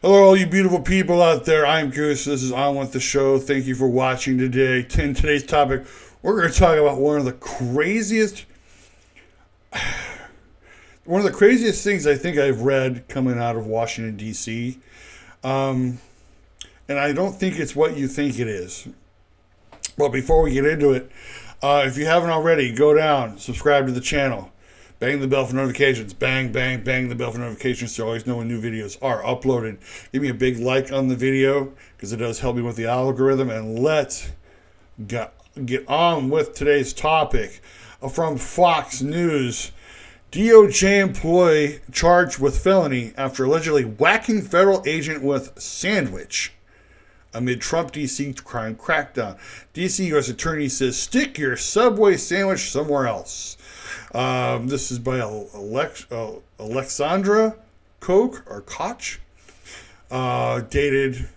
Hello, all you beautiful people out there. I'm Goose. This is On With The Show. Thank you for watching today. In today's topic, we're going to talk about one of the craziest things I think I've read coming out of Washington, D.C. And I don't think it's what you think it is. But before we get into it, if you haven't already, go down, subscribe to the channel. Bang the bell for notifications. Bang, bang, bang the bell for notifications so you always know when new videos are uploaded. Give me a big like on the video because it does help me with the algorithm. And let's get on with today's topic. From Fox News, DOJ employee charged with felony after allegedly whacking federal agent with sandwich amid Trump D.C. crime crackdown. D.C. U.S. Attorney says, stick your Subway sandwich somewhere else. This is by Alexandra Koch, dated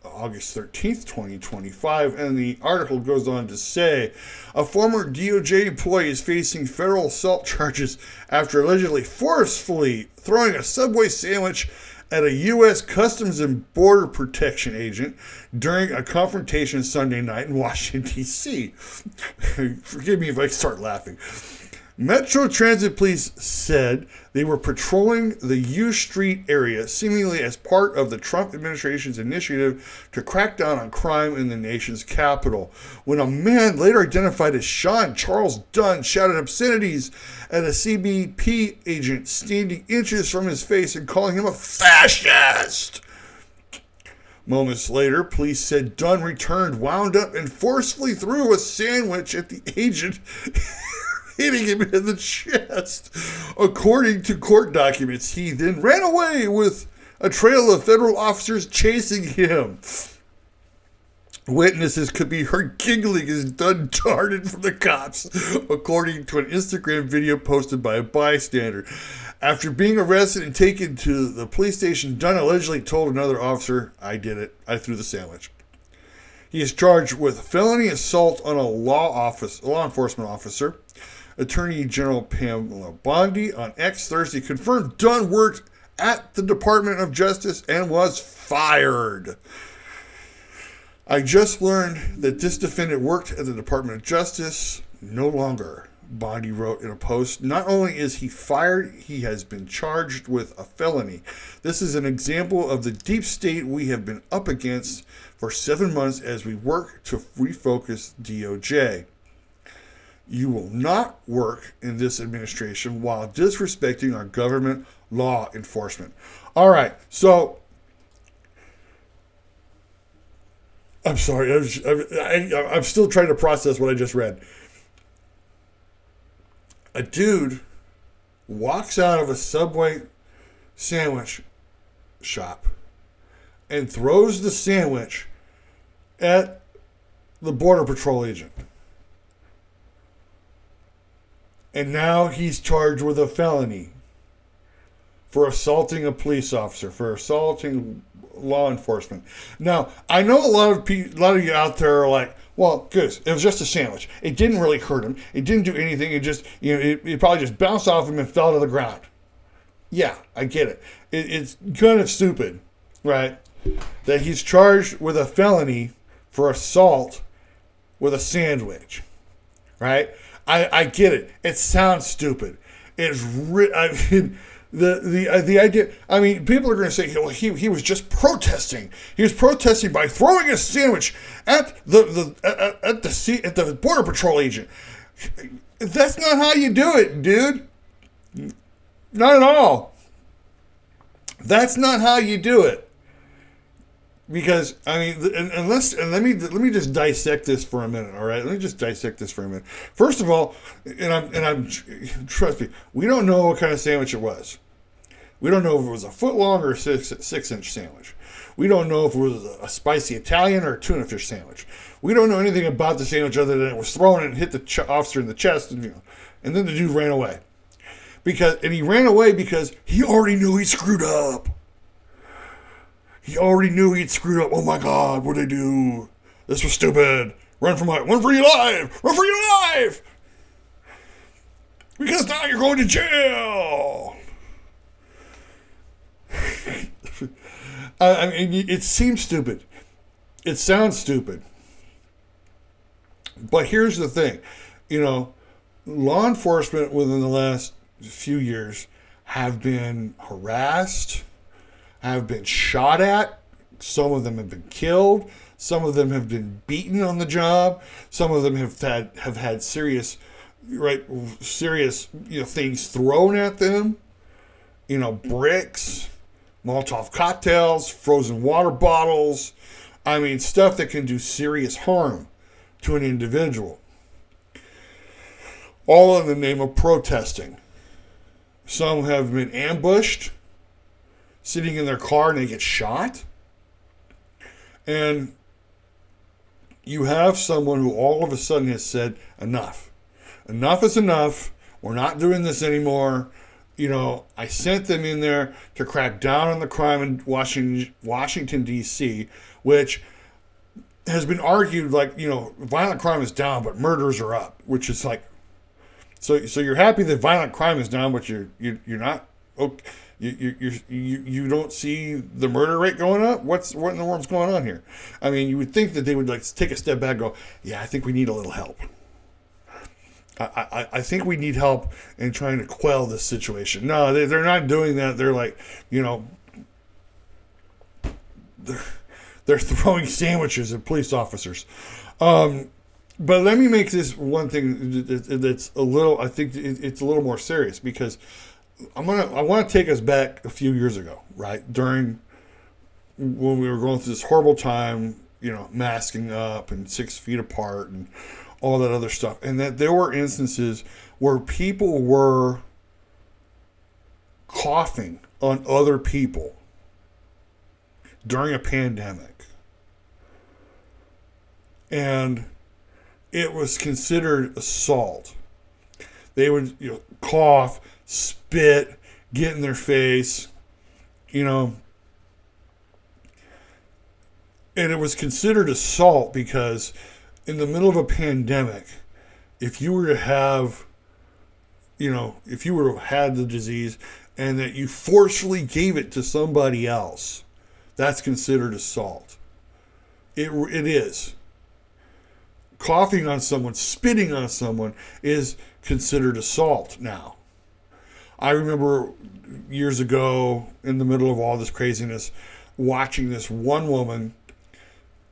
August 13th, 2025. And the article goes on to say, a former DOJ employee is facing federal assault charges after allegedly forcefully throwing a Subway sandwich at a U.S. Customs and Border Protection agent during a confrontation Sunday night in Washington, D.C. Forgive me if I start laughing. Metro Transit Police said they were patrolling the U Street area, seemingly as part of the Trump administration's initiative to crack down on crime in the nation's capital, when a man later identified as Sean Charles Dunn shouted obscenities at a CBP agent standing inches from his face and calling him a fascist. Moments later, police said Dunn returned, wound up, and forcefully threw a sandwich at the agent, hitting him in the chest. According to court documents, he then ran away with a trail of federal officers chasing him. Witnesses could be heard giggling as Dunn darted from the cops, according to an Instagram video posted by a bystander. After being arrested and taken to the police station, Dunn allegedly told another officer, I did it. I threw the sandwich. He is charged with felony assault on a law enforcement officer. Attorney General Pamela Bondi on X Thursday confirmed Dunn worked at the Department of Justice and was fired. I just learned that this defendant worked at the Department of Justice. No longer, Bondi wrote in a post. Not only is he fired, he has been charged with a felony. This is an example of the deep state we have been up against for 7 months as we work to refocus DOJ. You will not work in this administration while disrespecting our government law enforcement. All right, so I'm sorry. I'm still trying to process what I just read. A dude walks out of a Subway sandwich shop and throws the sandwich at the Border Patrol agent. And now he's charged with a felony for assaulting a police officer, for assaulting law enforcement. Now, I know a lot of you out there are like, well, good, it was just a sandwich. It didn't really hurt him. It didn't do anything. It just, it probably just bounced off him and fell to the ground. Yeah, I get it. It's kind of stupid, right, that he's charged with a felony for assault with a sandwich, right? I get it. It sounds stupid. It's the idea. I mean, people are going to say, well, he was just protesting. He was protesting by throwing a sandwich at the Border Patrol agent. That's not how you do it, dude. Not at all. That's not how you do it. Because let me just dissect this for a minute, all right? Let me just dissect this for a minute. First of all, trust me, we don't know what kind of sandwich it was. We don't know if it was a foot long or a 6-inch sandwich. We don't know if it was a spicy Italian or a tuna fish sandwich. We don't know anything about the sandwich other than it was thrown and hit the officer in the chest, and then the dude ran away. And he ran away because he already knew he screwed up. He already knew he'd screwed up. Oh my God, what'd I do? This was stupid. Run for your life! Run for your life! Because now you're going to jail! I mean, it seems stupid. It sounds stupid. But here's the thing. You know, law enforcement within the last few years have been harassed, have been shot at. Some of them have been killed. Some of them have been beaten on the job. Some of them have had serious things thrown at them. You know, bricks, Molotov cocktails, frozen water bottles. I mean, stuff that can do serious harm to an individual. All in the name of protesting. Some have been ambushed, sitting in their car, and they get shot. And you have someone who all of a sudden has said, enough. Enough is enough. We're not doing this anymore. You know, I sent them in there to crack down on the crime in Washington, D.C., which has been argued like, you know, violent crime is down, but murders are up, which is like, so you're happy that violent crime is down, but you're not okay. You don't see the murder rate going up? What in the world's going on here? I mean, you would think that they would like take a step back and go, yeah, I think we need a little help. I think we need help in trying to quell this situation. No, they're not doing that. They're like, you know, they're throwing sandwiches at police officers. But let me make this one thing that's a little, I think it's a little more serious, because I want to take us back a few years ago, right? During when we were going through this horrible time, you know, masking up and 6 feet apart and all that other stuff. And that there were instances where people were coughing on other people during a pandemic. And it was considered assault. They would, you know, cough, spit, get in their face, you know. And it was considered assault because in the middle of a pandemic, if you were to have, you know, if you were to have had the disease and that you forcefully gave it to somebody else, that's considered assault. It is. Coughing on someone, spitting on someone is considered assault now. I remember years ago, in the middle of all this craziness, watching this one woman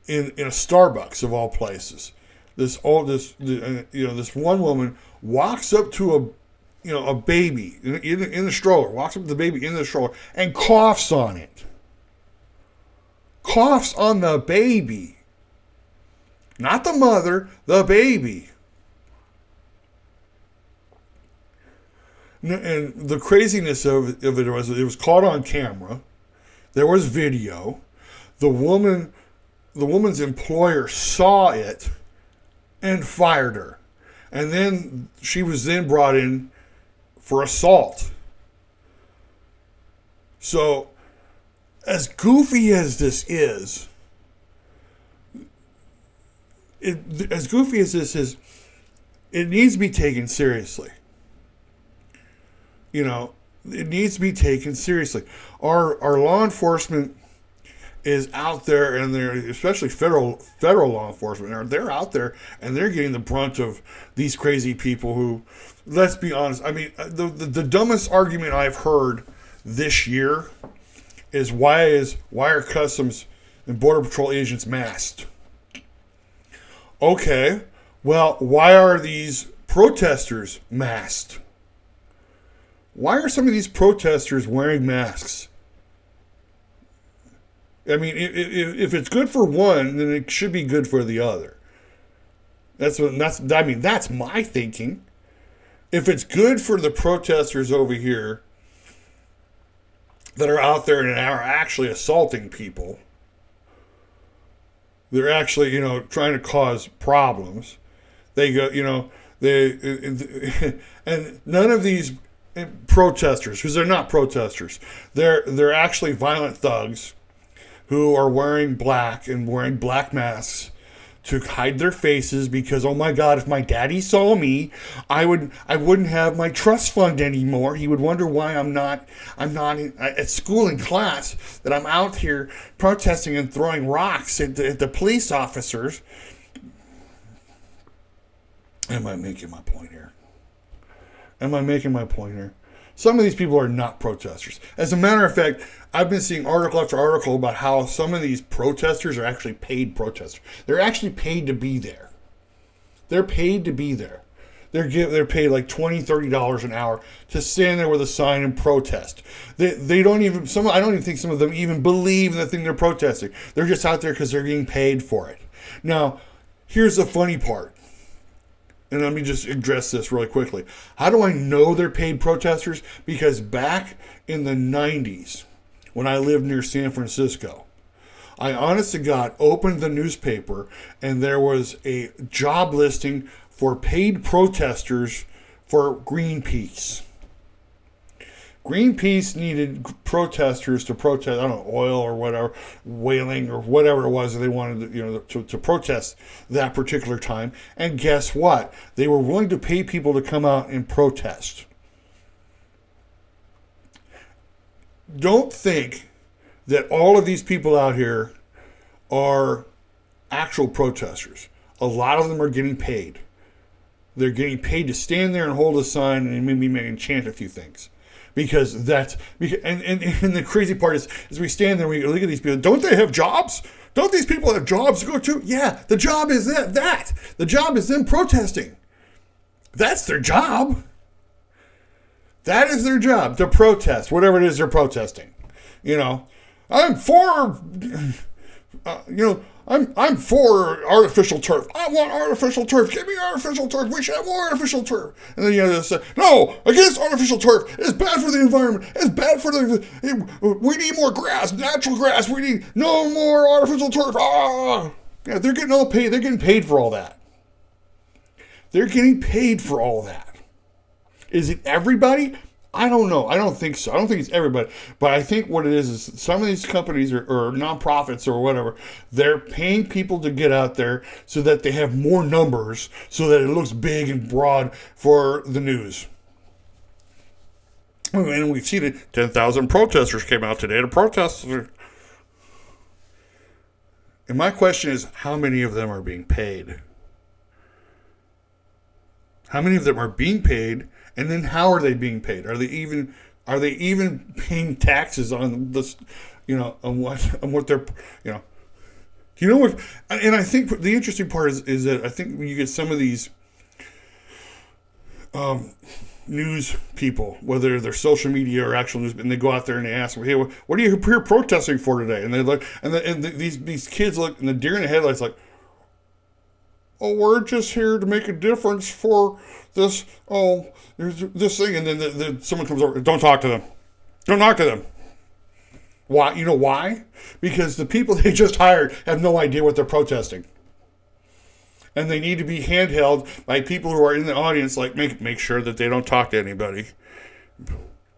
in a Starbucks of all places. This one woman walks up to a baby in the stroller, walks up to the baby in the stroller and coughs on it. Coughs on the baby. Not the mother, the baby. And the craziness of it was caught on camera. There was video. The woman's employer saw it and fired her. And then she was then brought in for assault. So, as goofy as this is, it needs to be taken seriously. You know, it needs to be taken seriously. Our law enforcement is out there, and they're, especially federal law enforcement, they're out there and they're getting the brunt of these crazy people who, let's be honest, I mean, the dumbest argument I've heard this year is why are Customs and Border Patrol agents masked? Okay, well, why are these protesters masked? Why are some of these protesters wearing masks? I mean, if it's good for one, then it should be good for the other. That's my thinking. If it's good for the protesters over here that are out there and are actually assaulting people, they're actually, you know, trying to cause problems. They go, you know, and none of these protesters, because they're not protesters, they're actually violent thugs who are wearing black and wearing black masks to hide their faces because, oh my God, if my daddy saw me, I wouldn't have my trust fund anymore. He would wonder why I'm not at school in class, that I'm out here protesting and throwing rocks at the police officers. Am I making my point here? Some of these people are not protesters. As a matter of fact, I've been seeing article after article about how some of these protesters are actually paid protesters. They're actually paid to be there. They're paid to be there. They're paid like $20, $30 an hour to stand there with a sign and protest. They don't even, I don't even think some of them even believe in the thing they're protesting. They're just out there because they're getting paid for it. Now, here's the funny part. And let me just address this really quickly. How do I know they're paid protesters? Because back in the 90s, when I lived near San Francisco, I honest to God opened the newspaper and there was a job listing for paid protesters for Greenpeace. Greenpeace needed protesters to protest, I don't know, oil or whatever, whaling or whatever it was that they wanted to protest that particular time. And guess what? They were willing to pay people to come out and protest. Don't think that all of these people out here are actual protesters. A lot of them are getting paid. They're getting paid to stand there and hold a sign and maybe chant a few things. Because and the crazy part is we stand there and we look at these people. Don't they have jobs? Don't these people have jobs to go to? Yeah, the job is that. The job is them protesting. That's their job. That is their job, to protest, whatever it is they're protesting. I'm for, I'm for artificial turf. I want artificial turf. Give me artificial turf. We should have more artificial turf. And then they say, no, against artificial turf. It's bad for the environment. It's bad for we need more grass, natural grass. We need no more artificial turf. Ah! Yeah, they're getting all paid. They're getting paid for all that. Is it everybody? I don't know. I don't think so. I don't think it's everybody. But I think what it is some of these companies or nonprofits or whatever, they're paying people to get out there so that they have more numbers, so that it looks big and broad for the news. And we've seen it. 10,000 protesters came out today to protest. And my question is, how many of them are being paid? How many of them are being paid? And then how are they being paid? Are they even paying taxes on this, on what they're, what? And I think the interesting part is that I think when you get some of these news people, whether they're social media or actual news, and they go out there and they ask them, hey, what are you here protesting for today? And they look, and these kids look, and the deer in the headlights like, oh, we're just here to make a difference for this, this thing. And then someone comes over, don't talk to them. Don't talk to them. Why? You know why? Because the people they just hired have no idea what they're protesting. And they need to be handheld by people who are in the audience, like make sure that they don't talk to anybody.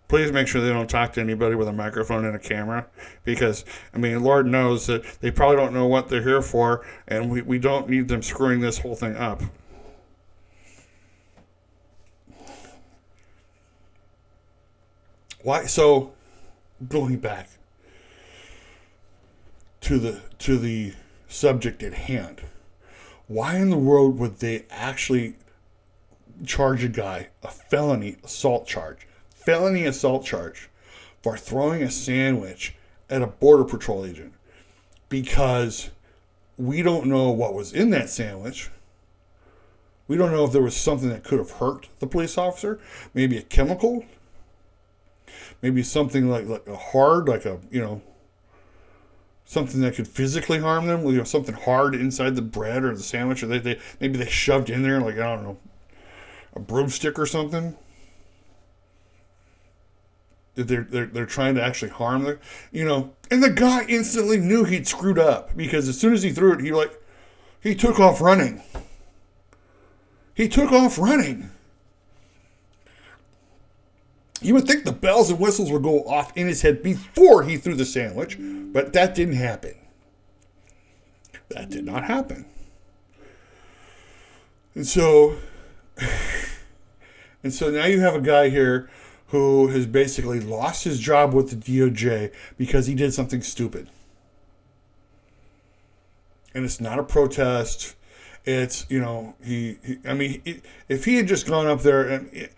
Please make sure they don't talk to anybody with a microphone and a camera. Because, Lord knows that they probably don't know what they're here for, and we don't need them screwing this whole thing up. Why? So, going back to the subject at hand, why in the world would they actually charge a guy a felony assault charge for throwing a sandwich at a Border Patrol agent? Because we don't know what was in that sandwich. We don't know if there was something that could have hurt the police officer. Maybe a chemical. Maybe something like a hard, something that could physically harm them. Something hard inside the bread or the sandwich, or maybe they shoved in there, a broomstick or something. They're trying to actually harm them, And the guy instantly knew he'd screwed up, because as soon as he threw it, he took off running. You would think the bells and whistles would go off in his head before he threw the sandwich, but that didn't happen. That did not happen. And so, and so now you have a guy here who has basically lost his job with the DOJ because he did something stupid. And it's not a protest. It's, if he had just gone up there and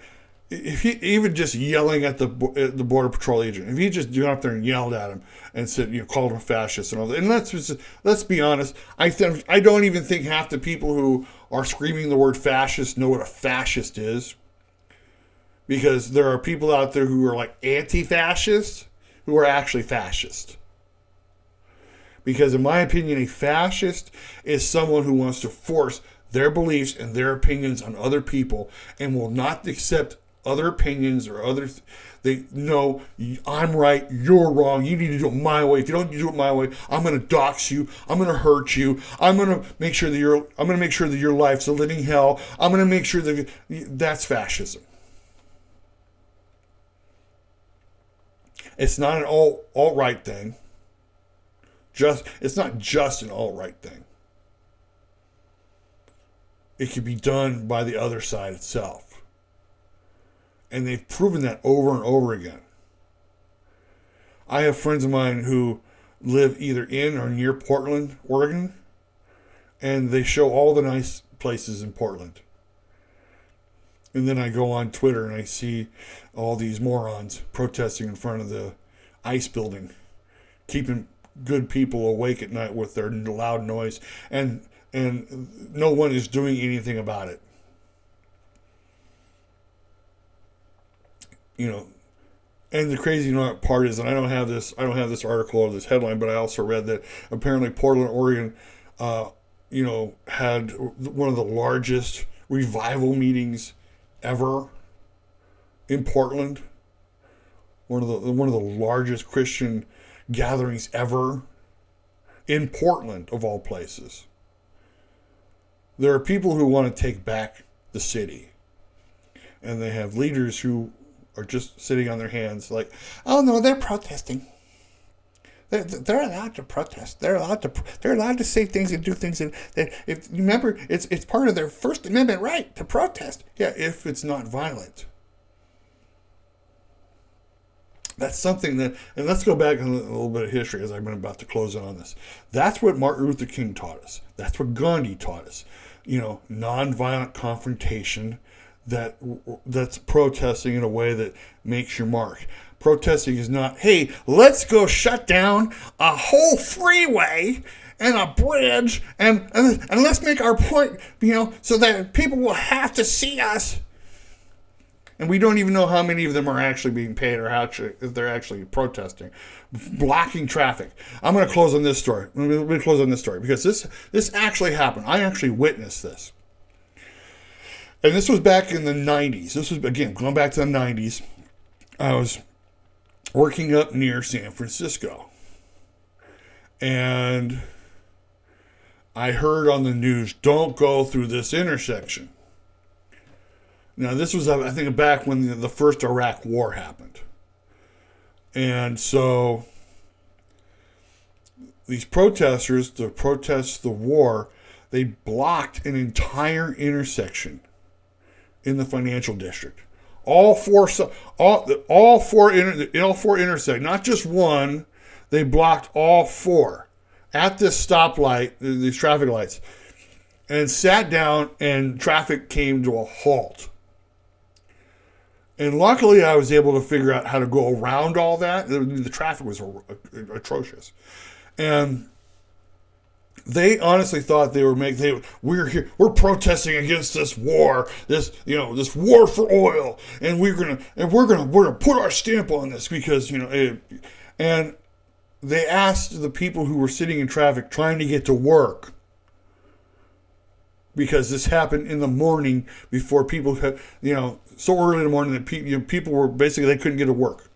if he even just yelling at the border patrol agent, if he just gone up there and yelled at him and said, called him a fascist and all that, and let's be honest, I don't even think half the people who are screaming the word fascist know what a fascist is, because there are people out there who are like anti-fascist who are actually fascist. Because in my opinion, a fascist is someone who wants to force their beliefs and their opinions on other people and will not accept other opinions or no, I'm right, you're wrong, you need to do it my way. If you don't do it my way, I'm going to dox you, I'm going to hurt you, I'm going to make sure that your life's a living hell. I'm going to make sure that's fascism. It's not an alt-right thing. It's not just an alt-right thing. It can be done by the other side itself. And they've proven that over and over again. I have friends of mine who live either in or near Portland, Oregon, and they show all the nice places in Portland. And then I go on Twitter and I see all these morons protesting in front of the ICE building, keeping good people awake at night with their loud noise, and no one is doing anything about it. And the crazy part is, and I don't have this article or this headline, but I also read that apparently Portland, Oregon, had one of the largest revival meetings ever in Portland. One of the largest Christian gatherings ever in Portland, of all places. There are people who want to take back the city, and they have leaders who are just sitting on their hands like, oh no, they're protesting. They're allowed to protest. They're allowed to say things and do things. And if you remember, it's part of their First Amendment right to protest. Yeah, if it's not violent. That's something that, and let's go back in a little bit of history as I've been about to close in on this. That's what Martin Luther King taught us. That's what Gandhi taught us. Nonviolent confrontation. That's protesting in a way that makes your mark. Protesting is not, hey, let's go shut down a whole freeway and a bridge and let's make our point, so that people will have to see us. And we don't even know how many of them are actually being paid or if they're actually protesting, blocking traffic. I'm going to close on this story. I'm going to close on this story because this actually happened. I actually witnessed this. And this was back in the 90s. This was, again, going back to the 90s. I was working up near San Francisco. And I heard on the news, don't go through this intersection. Now, this was, I think, back when the first Iraq War happened. And so these protesters, to protest the war, they blocked an entire intersection in the financial district. All four intersections, not just one. They blocked all four at this stoplight, these traffic lights, and sat down, and traffic came to a halt. And luckily, I was able to figure out how to go around all that. The traffic was atrocious, and they honestly thought we're protesting against this war, this war for oil, and we're gonna put our stamp on this because and they asked the people who were sitting in traffic trying to get to work, because this happened in the morning before people had, so early in the morning that people were basically, they couldn't get to work.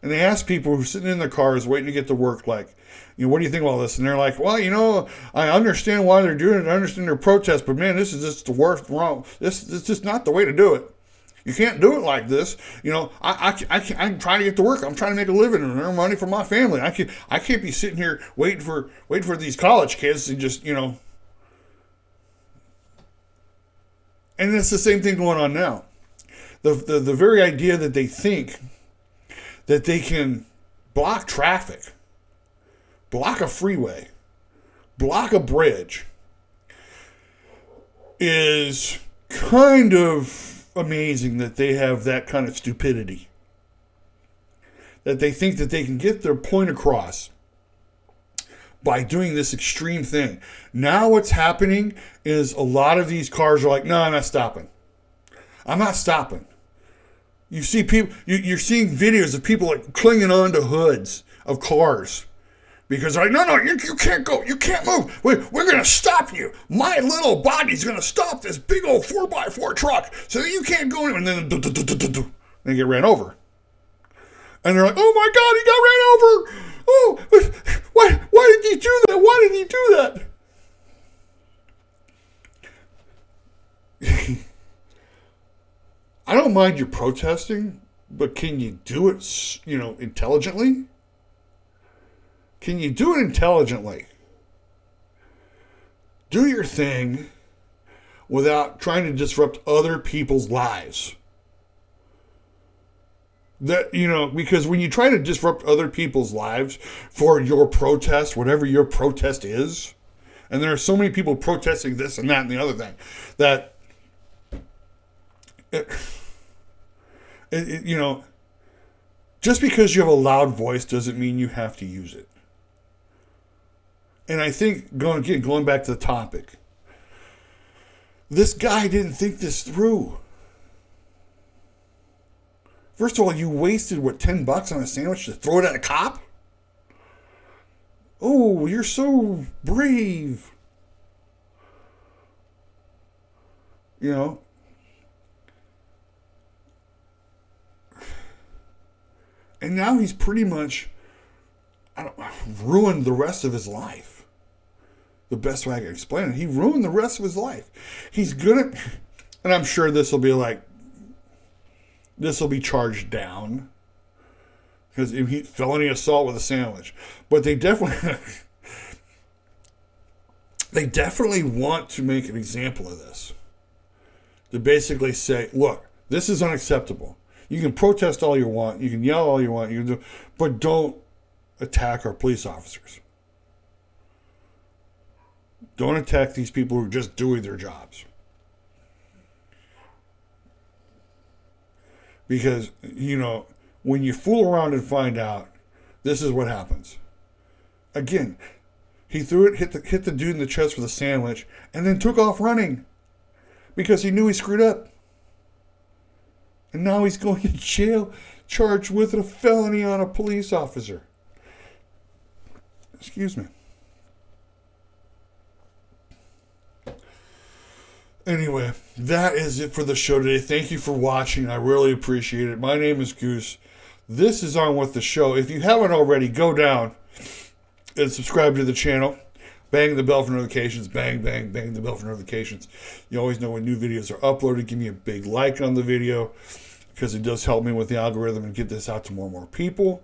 And they asked people who were sitting in their cars waiting to get to work, like, what do you think about this? And they're like, well, I understand why they're doing it. I understand their protest, but man, this is just the worst wrong. This is just not the way to do it. You can't do it like this. I'm trying to get to work. I'm trying to make a living and earn money for my family. I can't be sitting here waiting for these college kids to just, And it's the same thing going on now. The very idea that they think that they can block traffic, block a freeway, block a bridge is kind of amazing that they have that kind of stupidity. That they think that they can get their point across by doing this extreme thing. Now what's happening is a lot of these cars are like, no, I'm not stopping. I'm not stopping. You see people, you're seeing videos of people like clinging onto hoods of cars because they're like, no, you can't go. You can't move. We're going to stop you. My little body's going to stop this big old 4x4 truck so you can't go in. And then they get ran over. And they're like, oh my God, he got ran over. Oh, why did he do that? Why did he do that? I don't mind you protesting, but can you do it, intelligently? Can you do it intelligently? Do your thing without trying to disrupt other people's lives. Because when you try to disrupt other people's lives for your protest, whatever your protest is, and there are so many people protesting this and that and the other thing, that just because you have a loud voice doesn't mean you have to use it. And I think, going back to the topic, this guy didn't think this through. First of all, you wasted, $10 on a sandwich to throw it at a cop? Oh, you're so brave. And now he's pretty much ruined the rest of his life. The best way I can explain it. He ruined the rest of his life. He's gonna, and I'm sure this will be charged down because felony assault with a sandwich. But they definitely want to make an example of this. To basically say, look, this is unacceptable. You can protest all you want, you can yell all you want, but don't attack our police officers. Don't attack these people who are just doing their jobs. Because, when you fool around and find out, this is what happens. Again, he threw it, hit the dude in the chest with a sandwich, and then took off running. Because he knew he screwed up. And now he's going to jail, charged with a felony on a police officer. Excuse me. Anyway, that is it for the show today. Thank you for watching. I really appreciate it. My name is Goose. This is On With The Show. If you haven't already, go down and subscribe to the channel. Bang the bell for notifications. Bang, bang, bang the bell for notifications. You always know when new videos are uploaded. Give me a big like on the video because it does help me with the algorithm and get this out to more and more people.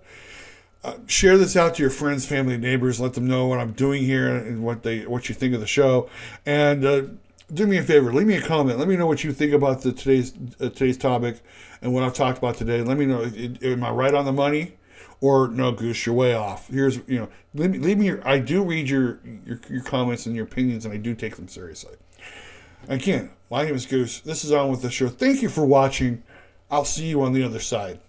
Share this out to your friends, family, neighbors. Let them know what I'm doing here and what you think of the show. And do me a favor. Leave me a comment. Let me know what you think about today's topic and what I've talked about today. Let me know. Am I right on the money? Or no, Goose, you're way off. Leave me I do read your comments and your opinions, and I do take them seriously. Again, my name is Goose. This is On With The Show. Thank you for watching. I'll see you on the other side.